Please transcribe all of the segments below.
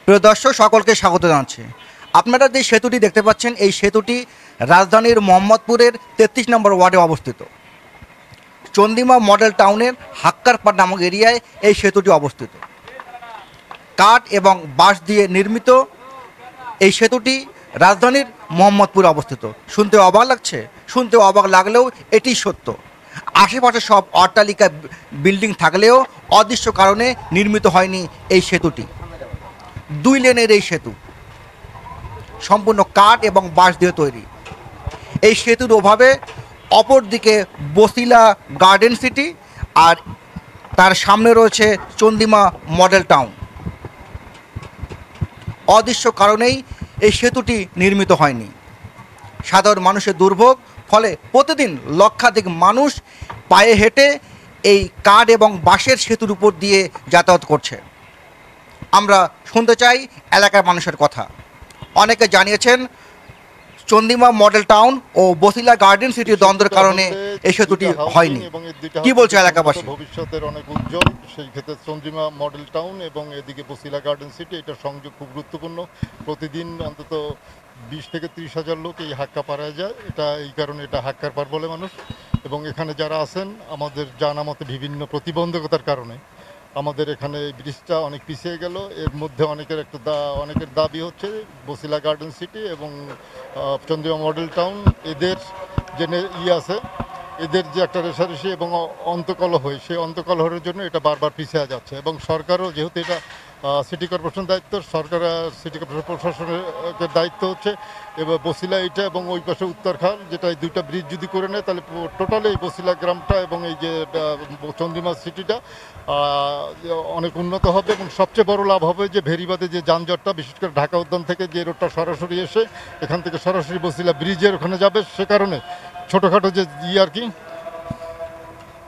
প্রিয় দর্শক, সকলকে স্বাগত জানাচ্ছি। আপনারা যে সেতুটি দেখতে পাচ্ছেন, এই সেতুটি রাজধানীর মোহাম্মদপুরের 33 নম্বর ওয়ার্ডে অবস্থিত। চন্দিমা মডেল টাউনের হাক্কারপাড় নামক এরিয়ায় এই সেতুটি অবস্থিত। কাঠ এবং বাঁশ দিয়ে নির্মিত এই সেতুটি রাজধানীর মোহাম্মদপুরে অবস্থিত। শুনতে অবাক লাগছে, শুনতে অবাক লাগলেও এটি সত্য। আশেপাশে সব অট্টালিকা বিল্ডিং থাকলেও অদৃশ্য কারণে নির্মিত হয়নি এই সেতুটি। 2 লেনের এই সেতু সম্পূর্ণ কাঠ এবং বাঁশ দিয়ে তৈরি। এই সেতুর অভাবে অপরদিকে বসিলা গার্ডেন সিটি আর তার সামনে রয়েছে চন্দিমা মডেল টাউন। অদৃশ্য কারণেই এই সেতুটি নির্মিত হয়নি। সাধারণ মানুষের দুর্ভোগ, ফলে প্রতিদিন লক্ষাধিক মানুষ পায়ে হেঁটে এই কাঠ এবং বাঁশের সেতুর উপর দিয়ে যাতায়াত করছে। আমরা শুনতে চাই এলাকার মানুষের কথা। অনেকে জানিয়েছেন চন্দিমা মডেল টাউন ও বসিলা গার্ডেন সিটির দ্বন্দ্বের কারণে এই সেতুটি হয়নি। কি বলছে এলাকাবাসী? ভবিষ্যতের অনেক উজ্জ্বল। সেই ক্ষেত্রে চন্দিমা মডেল টাউন এবং এদিকে বসিলা গার্ডেন সিটি, এটার সংযোগ খুব গুরুত্বপূর্ণ। প্রতিদিন অন্তত 20 থেকে 30 হাজার লোক এই হাক্কা পাড়ায় যায়। এটা এই কারণে এটা হাক্কার পাড় বলে মানুষ। এবং এখানে যারা আছেন, আমাদের জানা মতে বিভিন্ন প্রতিবন্ধকতার কারণে আমাদের এখানে এই ব্রিজটা অনেক পিছিয়ে গেল। এর মধ্যে অনেকের দাবি হচ্ছে বসিলা গার্ডেন সিটি এবং চন্দিমা মডেল টাউন, এদের যে আছে, এদের যে একটা রেশারেশি এবং অন্তকলহ হয়, সেই অন্তকলহের জন্য এটা বারবার পিছিয়ে যাচ্ছে। এবং সরকারও যেহেতু এটা সিটি কর্পোরেশন দায়িত্ব, সরকার সিটি কর্পোরেশন প্রশাসনের দায়িত্ব হচ্ছে এবার বসিলা এইটা এবং ওই পাশে উত্তরখাল, যেটা এই 2টা ব্রিজ যদি করে নেয় তাহলে টোটালি এই বসিলা গ্রামটা এবং এই যে চন্দিমা সিটিটা অনেক উন্নত হবে। এবং সবচেয়ে বড় লাভ হবে যে ভেরিবাদে যে যানজটটা, বিশেষ করে ঢাকা উদ্যান থেকে যে রোডটা সরাসরি এসে এখান থেকে সরাসরি বসিলা ব্রিজের ওখানে যাবে, সে কারণে ছোটোখাটো যে আর কি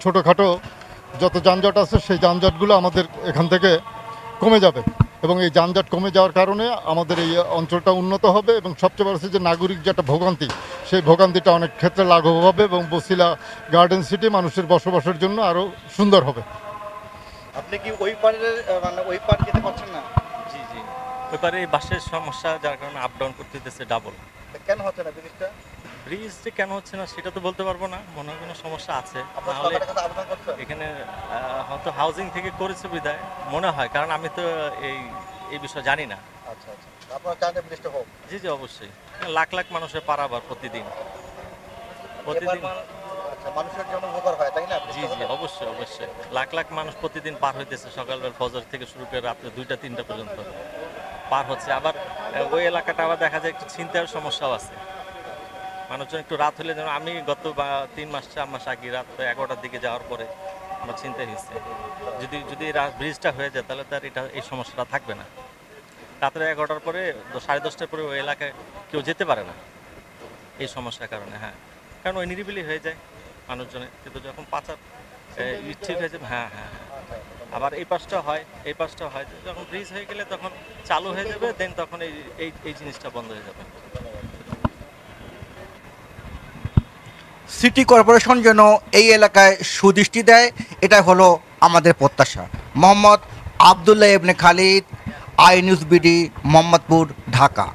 ছোটোখাটো যত যানজট আছে সেই যানজটগুলো আমাদের এখান থেকে কমে যাবে। এবং এই যানজট কমে যাওয়ার কারণে আমাদের এই অঞ্চলটা উন্নত হবে এবং সবচেয়ে বড় হচ্ছে যে নাগরিক যেটা ভোগান্তি, সেই ভোগান্তিটা অনেক ক্ষেত্রে লাঘব হবে এবং বসিলা গার্ডেন সিটি মানুষের বসবাসের জন্য আরও সুন্দর হবে। আপনি কি ওই পারে ওই পার যেতে পারছেন না? জি জি, ওই পারে বাসের সমস্যা, যার কারণে আপ ডাউন করতে দিতেছে ডাবল। কেন হচ্ছে না ব্রিজটা? ব্রিজটা কেন হচ্ছে না সেটা তো বলতে পারবো না, মনে হয় কোনো সমস্যা আছে। তাহলে এখানে হয়তো হাউজিং থেকে করেছে বিধায় মনে হয়, কারণ আমি তো এই বিষয়ে জানি না। আচ্ছা আচ্ছা, আপনারা চান যে ব্রিজটা হোক? জি জি, অবশ্যই। লাখ লাখ মানুষের পারাবার প্রতিদিন মানুষের জন্য উপকার হয়, তাই না? জি জি, অবশ্যই অবশ্যই। লাখ লাখ মানুষ প্রতিদিন পার হইতেছে, সকালবেলা ফজর থেকে শুরু করে রাত্রে 2টা 3টা পর্যন্ত পার হচ্ছে। আবার ওই এলাকাটা আবার দেখা যায় একটু ছিনতাইয়ের সমস্যাও আছে। মানুষজন একটু রাত হলে, যেমন আমি গত 3 মাস 4 মাস আগে রাত 11টার দিকে যাওয়ার পরে আমার ছিনতাই হয়েছে। যদি ব্রিজটা হয়ে যায় তাহলে তার এই সমস্যাটা থাকবে না। রাত্রে 11টার পরে 10:30টার পরে ওই এলাকায় কেউ যেতে পারে না এই সমস্যার কারণে। হ্যাঁ, কারণ ওই নিরিবিলি হয়ে যায় মানুষজনের। কিন্তু যখন পাচার ঠিক হয়ে যাবে, হ্যাঁ হ্যাঁ হ্যাঁ, আবার এই পাশটা হয় যখন ব্রিজ হয়ে গেলে তখন চালু হয়ে যাবে, দেন তখন এই জিনিসটা বন্ধ হয়ে যাবে। সিটি কর্পোরেশন যেন এই এলাকায় সুদৃষ্টি দেয়, এটা হলো আমাদের প্রত্যাশা। Mohammad Abdullah Ibne Khalid, I news BD, Mohammadpur, Dhaka.